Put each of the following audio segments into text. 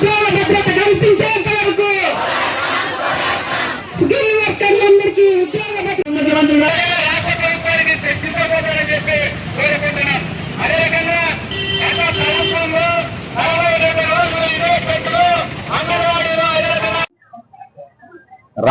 ఉద్యోగ భద్రత కల్పించేంత వరకు స్కిల్ వర్కర్లందరికీ ఉద్యోగ భద్రత రాష్ట్ర ప్రభుత్వానికి తీసుకోబోతారని చెప్పి కోరుకుంటున్నాం. అదే రకంగా గత ప్రభుత్వంలో 42 రోజులు ఇదే పెట్టు అంగన్వాడీలో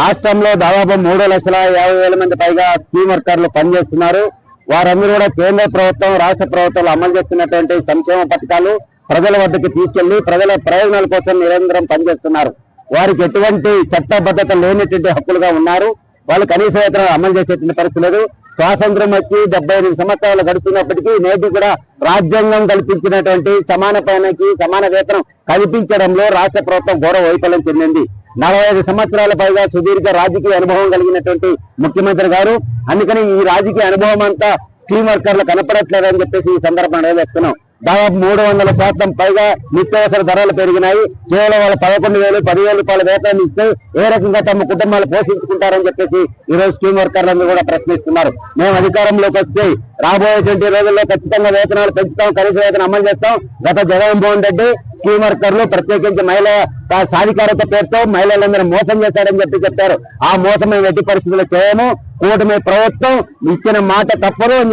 రాష్ట్రంలో దాదాపు 3,50,000 మంది పైగా స్కీమ్ వర్కర్లు పనిచేస్తున్నారు. వారందరూ కూడా కేంద్ర ప్రభుత్వం రాష్ట్ర ప్రభుత్వాలు అమలు చేస్తున్నటువంటి సంక్షేమ పథకాలు ప్రజల వద్దకు తీసుకెళ్లి ప్రజల ప్రయోజనాల కోసం నిరంతరం పనిచేస్తున్నారు. వారికి ఎటువంటి చట్టబద్ధత లేనటువంటి హక్కులుగా ఉన్నారు. వాళ్ళు కనీస వేతనాలు అమలు చేసేటువంటి పరిస్థితి లేదు. స్వాతంత్రం వచ్చి 78 సంవత్సరాలు గడుస్తున్నప్పటికీ నేటి కూడా రాజ్యాంగం కల్పించినటువంటి సమాన పనికి సమాన వేతనం కల్పించడంలో రాష్ట్ర ప్రభుత్వం ఘోర వైఫల్యం చెందింది. 45 సంవత్సరాల పైగా సుదీర్ఘ రాజకీయ అనుభవం కలిగినటువంటి ముఖ్యమంత్రి గారు, అందుకని ఈ రాజకీయ అనుభవం అంతా స్కీమ్ వర్కర్లు కనపడట్లేదని చెప్పేసి ఈ సందర్భంగా వేస్తున్నాం. దాదాపు 300% పైగా నిత్యావసర ధరలు పెరిగినాయి. కేవలం వాళ్ళు 11,000, 10,000 రూపాయల వేతనం ఇస్తే ఏ రకంగా తమ కుటుంబాలు పోషించుకుంటారని చెప్పేసి ఈ రోజు స్కీమ్ వర్కర్లందరూ కూడా ప్రశ్నిస్తున్నారు. మేము అధికారంలోకి వస్తే రాబోయేటువంటి రోజుల్లో ఖచ్చితంగా వేతనాలు పెంచుతాం, కనీస వేతనం అమలు చేస్తాం. గత జగన్మోహన్ రెడ్డి స్కీమ్ వర్కర్లు ప్రత్యేకించి మహిళా సాధికారత పేరుతో మహిళలందరూ మోసం చేశారని చెప్పారు. ఆ మోసం మేము ఎట్టి పరిస్థితుల్లో చేయము. కూటమి ప్రభుత్వం ఇచ్చిన మాట తప్పదు అని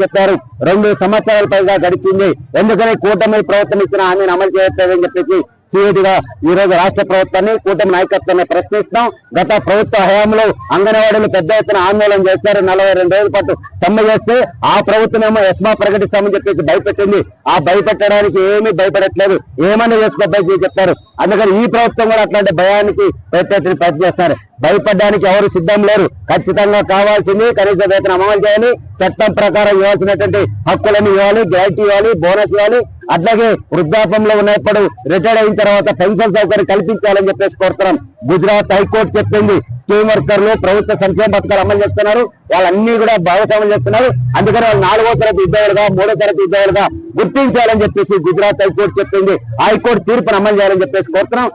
చెప్పారు. 2 సంవత్సరాల పైగా గడిచింది. ఎందుకని కూటమి ప్రభుత్వం ఇచ్చిన హామీని అమలు చేయట్లేదని చెప్పేసి సిఐటిగా ఈ రోజు రాష్ట్ర ప్రభుత్వాన్ని కూటమి నాయకత్వాన్ని ప్రశ్నిస్తాం. గత ప్రభుత్వ హయాంలో అంగన్వాడీలు పెద్ద ఎత్తున ఆందోళన చేశారు. 42 రోజుల పాటు సమ్మె చేస్తే ఆ ప్రభుత్వమేమో ఎస్మా ప్రకటిస్తామని చెప్పేసి భయపెట్టింది. ఆ భయపెట్టడానికి ఏమీ భయపడట్లేదు, ఏమన్నా చేసుకోబోయని చెప్పారు. అందుకని ఈ ప్రభుత్వం కూడా అట్లాంటి భయానికి పెట్టేట్టుని ప్రయత్నం చేస్తారు. భయపడడానికి ఎవరు సిద్ధం లేరు. ఖచ్చితంగా కావాల్సింది కనీస వేతనం అమలు చేయాలి, చట్టం ప్రకారం ఇవ్వాల్సినటువంటి హక్కులను ఇవ్వాలి, గ్యారెంటీ ఇవ్వాలి, బోనస్ ఇవ్వాలి. అట్లాగే వృద్ధాపంలో ఉన్నప్పుడు రిటైర్ అయిన తర్వాత పెన్షన్ సౌకర్యం కల్పించాలని చెప్పేసి కోరుతున్నాం. గుజరాత్ హైకోర్టు చెప్పింది స్కీమ్ వర్కర్లు ప్రభుత్వ సంక్షేమ పథకాలు అమలు చేస్తున్నారు, వాళ్ళన్నీ కూడా భాగస్వామ్యం చేస్తున్నారు. అందుకని వాళ్ళు 4వ తరగతి ఉద్యోగులుగా 3వ తరగతి ఉద్యోగులుగా గుర్తించాలని చెప్పేసి గుజరాత్ హైకోర్టు చెప్పింది. హైకోర్టు తీర్పును అమలు చేయాలని చెప్పేసి కోరుతున్నాం.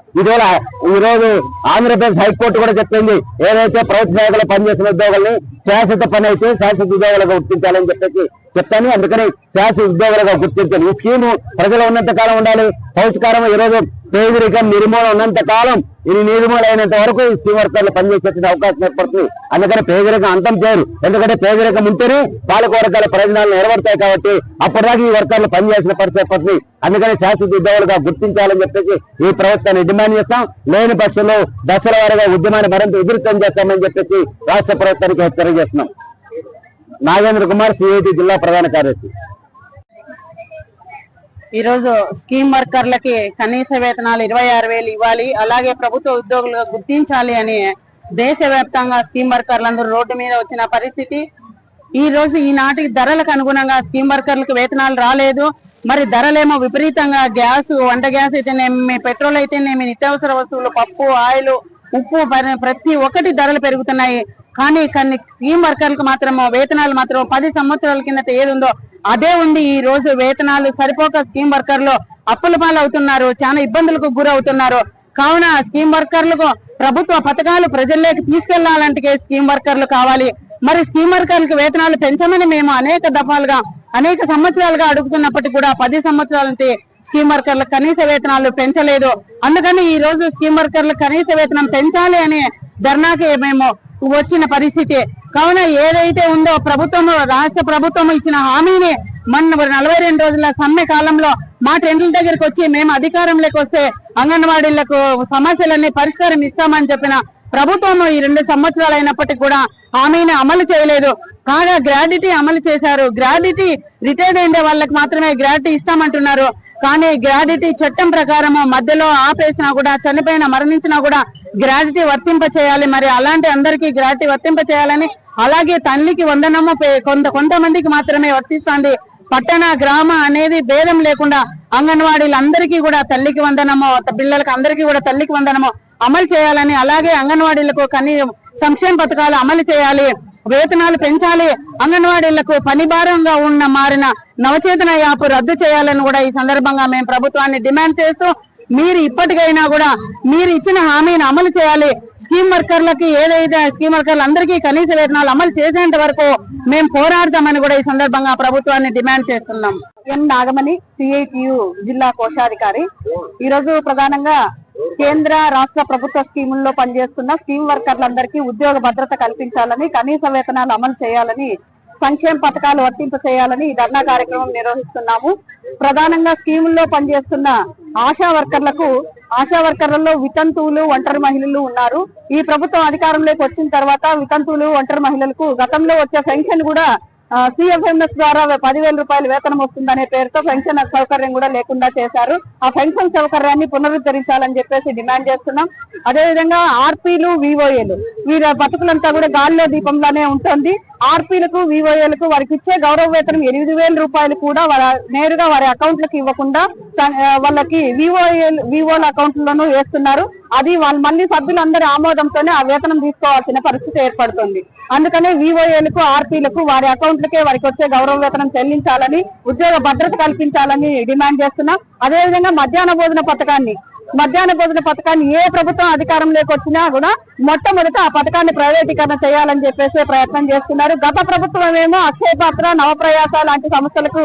ఈ రోజు ఆంధ్రప్రదేశ్ హైకోర్టు కూడా చెప్పింది ఏదైతే ప్రభుత్వ శాఖలో పనిచేసిన ఉద్యోగుల్ని శాశ్వత పని అయితే శాశ్వత ఉద్యోగులుగా గుర్తించాలని చెప్పేసి చెప్తాను. అందుకని శాశ్వత ఉద్యోగులుగా గుర్తించాలి. ఈ స్కీము ప్రజలు ఉన్నంత కాలం ఉండాలి. పౌష్టికారం ఈ రోజు పేదరికం నిర్మూలన ఉన్నంత కాలం ఇది నిర్మూలన అయినంత వరకు ఈ స్కీమ్ వర్కర్లు పనిచేసే అవకాశం ఏర్పడుతుంది. అందుకని పేదరికం అంతం చేయరు. ఎందుకంటే పేదరికం ఉంటేనే పాలక వర్గాల ప్రయోజనాలు నెరవేరుతాయి. కాబట్టి అప్పటిదాకా ఈ వర్కర్లు పనిచేసిన పరిస్థితి ఏర్పడుతుంది. అందుకని శాశ్వత ఉద్యోగులుగా గుర్తించాలని చెప్పేసి ఈ ప్రభుత్వాన్ని డిమాండ్ చేస్తాం. లేని పక్షంలో దశల వారీగా ఉద్యమాన్ని మరింత ఉధృతం చేస్తామని చెప్పేసి రాష్ట్ర ప్రభుత్వానికి హెచ్చరిక చేస్తున్నాం. నాగేంద్ర కుమార్, సిఐటి జిల్లా ప్రధాన కార్యదర్శి. ఈ రోజు స్కీమ్ వర్కర్లకి కనీస వేతనాలు 26,000 ఇవ్వాలి, అలాగే ప్రభుత్వ ఉద్యోగులుగా గుర్తించాలి అని దేశవ్యాప్తంగా స్కీమ్ వర్కర్లందరూ రోడ్డు మీద వచ్చిన పరిస్థితి. ఈ రోజు ఈనాటి ధరలకు అనుగుణంగా స్కీమ్ వర్కర్లకు వేతనాలు రాలేదు. మరి ధరలేమో విపరీతంగా గ్యాస్, వంట గ్యాస్ అయితేనేమి, పెట్రోల్ అయితేనేమి, నిత్యావసర వస్తువులు, పప్పు, ఆయిల్, ఉప్పు, ప్రతి ఒక్కటి ధరలు పెరుగుతున్నాయి. కానీ స్కీమ్ వర్కర్లకు మాత్రం వేతనాలు మాత్రం 10 సంవత్సరాల కిందట ఏది ఉందో అదే ఉంది. ఈ రోజు వేతనాలు సరిపోక స్కీమ్ వర్కర్లు అప్పుల పాలు అవుతున్నారు, చాలా ఇబ్బందులకు గురవుతున్నారు. కావున స్కీమ్ వర్కర్లకు ప్రభుత్వ పథకాలు ప్రజల్లోకి తీసుకెళ్లాలంటే స్కీమ్ వర్కర్లు కావాలి. మరి స్కీమ్ వర్కర్లకు వేతనాలు పెంచమని మేము అనేక దఫాలుగా అనేక సంవత్సరాలుగా అడుగుతున్నప్పటికీ కూడా 10 సంవత్సరాల నుంచి స్కీమ్ వర్కర్ల కనీస వేతనాలు పెంచలేదు. అందుకని ఈ రోజు స్కీమ్ వర్కర్ల కనీస వేతనం పెంచాలి అనే ధర్నాకి మేము వచ్చిన పరిస్థితి. కావున ఏదైతే ఉందో ప్రభుత్వం, రాష్ట్ర ప్రభుత్వం ఇచ్చిన హామీని మొన్న 42 రోజుల సమ్మె కాలంలో మా టెంట్ల దగ్గరికి వచ్చి మేము అధికారంలోకి వస్తే అంగన్వాడీలకు సమస్యలన్నీ పరిష్కారం ఇస్తామని చెప్పిన ప్రభుత్వం ఈ 2 సంవత్సరాలు అయినప్పటికీ కూడా హామీని అమలు చేయలేదు. కాగా గ్రాడ్యుటీ అమలు చేశారు. గ్రాడ్యుటీ రిటైర్డ్ అయిన వాళ్ళకి మాత్రమే గ్రాడ్యుటీ ఇస్తామంటున్నారు. కానీ గ్రాడ్యుటీ చట్టం ప్రకారం మధ్యలో ఆపేసినా కూడా, చనిపోయినా, మరణించినా కూడా గ్రాడ్యుటీ వర్తింప చేయాలి. మరి అలాంటి అందరికీ గ్రాడ్యుటీ వర్తింప చేయాలని, అలాగే తల్లికి వందనము కొంతమందికి మాత్రమే వర్తిస్తుంది. పట్టణ, గ్రామ అనేది భేదం లేకుండా అంగన్వాడీలందరికీ కూడా తల్లికి వందనము, పిల్లలకి అందరికీ కూడా తల్లికి వందనము అమలు చేయాలని, అలాగే అంగన్వాడీలకు సంక్షేమ పథకాలు అమలు చేయాలి, వేతనాలు పెంచాలి, అంగన్వాడీలకు పని భారంగా మారిన నవచేతన యాప్ రద్దు చేయాలని కూడా ఈ సందర్భంగా మేము ప్రభుత్వాన్ని డిమాండ్ చేస్తూ, మీరు ఇప్పటికైనా కూడా మీరు ఇచ్చిన హామీని అమలు చేయాలి. స్కీమ్ వర్కర్లకి ఏదైతే స్కీమ్ వర్కర్లు అందరికీ కనీస వేతనాలు అమలు చేసేంత వరకు మేము పోరాడతామని కూడా ఈ సందర్భంగా ప్రభుత్వాన్ని డిమాండ్ చేస్తున్నాం. ఎం నాగమణి, సిఐటియు జిల్లా కోశాధికారి. ఈ రోజు ప్రధానంగా కేంద్ర రాష్ట్ర ప్రభుత్వ స్కీముల్లో పనిచేస్తున్న స్కీమ్ వర్కర్లందరికీ ఉద్యోగ భద్రత కల్పించాలని, కనీస వేతనాలు అమలు చేయాలని, సంక్షేమ పథకాలు వర్తింప చేయాలని ఈ ధర్నా కార్యక్రమం నిర్వహిస్తున్నాము. ప్రధానంగా స్కీముల్లో పనిచేస్తున్న ఆశా వర్కర్లలో వితంతువులు, ఒంటరి మహిళలు ఉన్నారు. ఈ ప్రభుత్వం అధికారంలోకి వచ్చిన తర్వాత వితంతువులు, ఒంటరి మహిళలకు గతంలో వచ్చే పెన్షన్ కూడా CFMS ద్వారా 10,000 రూపాయలు వేతనం వస్తుందనే పేరుతో పెన్షన్ సౌకర్యం కూడా లేకుండా చేశారు. ఆ పెన్షన్ సౌకర్యాన్ని పునరుద్ధరించాలని చెప్పేసి డిమాండ్ చేస్తున్నాం. అదేవిధంగా ఆర్పీలు, VOAలు వీరి బతుకులంతా కూడా గాల్లో దీపంలోనే ఉంటుంది. ఆర్పీలకు, VOAలకు వారికి ఇచ్చే గౌరవ వేతనం 8,000 రూపాయలు కూడా నేరుగా వారి అకౌంట్లకు ఇవ్వకుండా వాళ్ళకి VOల అకౌంట్లోనూ వేస్తున్నారు. అది వాళ్ళు మళ్ళీ సభ్యులందరి ఆమోదంతోనే ఆ వేతనం తీసుకోవాల్సిన పరిస్థితి ఏర్పడుతుంది. అందుకనే VOAలకు, ఆర్పీలకు వారి అకౌంట్లకే వారికి వచ్చే గౌరవ వేతనం చెల్లించాలని, ఉద్యోగ భద్రత కల్పించాలని డిమాండ్ చేస్తున్నాం. అదేవిధంగా మధ్యాహ్న భోజన పథకాన్ని ఏ ప్రభుత్వం అధికారంలోకి వచ్చినా కూడా మొట్టమొదట ఆ పథకాన్ని ప్రైవేటీకరణ చేయాలని చెప్పేసి ప్రయత్నం చేస్తున్నారు. గత ప్రభుత్వం ఏమో అక్షయ పాత్ర, నవప్రయాస లాంటి సంస్థలకు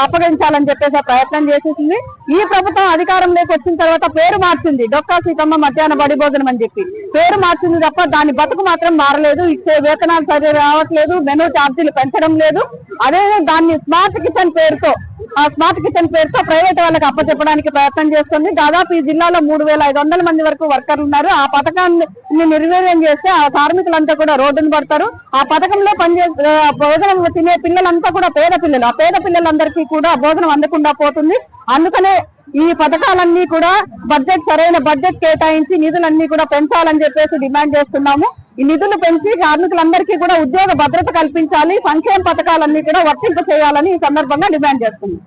అప్పగించాలని చెప్పేసి ప్రయత్నం చేసేసింది. ఈ ప్రభుత్వం అధికారంలోకి వచ్చిన తర్వాత పేరు మార్చింది, డొక్కా సీతమ్మ మధ్యాహ్న బడి భోజనం అని చెప్పి పేరు మార్చింది తప్ప దాని బతుకు మాత్రం మారలేదు. ఇచ్చే వేతనాలు సరి రావట్లేదు, మెనూ ఛార్జీలు పెంచడం లేదు. అదే దాన్ని స్మార్ట్ కిచెన్ పేరుతో ప్రైవేట్ వాళ్ళకి అప్పచెప్పడానికి ప్రయత్నం చేస్తుంది. దాదాపు ఈ జిల్లాలో 3,500 మంది వరకు వర్కర్లు ఉన్నారు. ఆ పథకాన్ని నిర్వీర్యం చేస్తే ఆ కార్మికులంతా కూడా రోడ్డును పడతారు. ఆ పథకంలో భోజనం తినే పిల్లలంతా కూడా పేద పిల్లలు. ఆ పేద పిల్లలందరికీ కూడా భోజనం అందకుండా పోతుంది. అందుకనే ఈ పథకాలన్నీ కూడా సరైన బడ్జెట్ కేటాయించి నిధులన్నీ కూడా పెంచాలని చెప్పేసి డిమాండ్ చేస్తున్నాము. ఈ నిధులు పెంచి కార్మికులందరికీ కూడా ఉద్యోగ భద్రత కల్పించాలి, సంక్షేమ పథకాలన్నీ కూడా వర్తింప చేయాలని ఈ సందర్భంగా డిమాండ్ చేస్తున్నాం.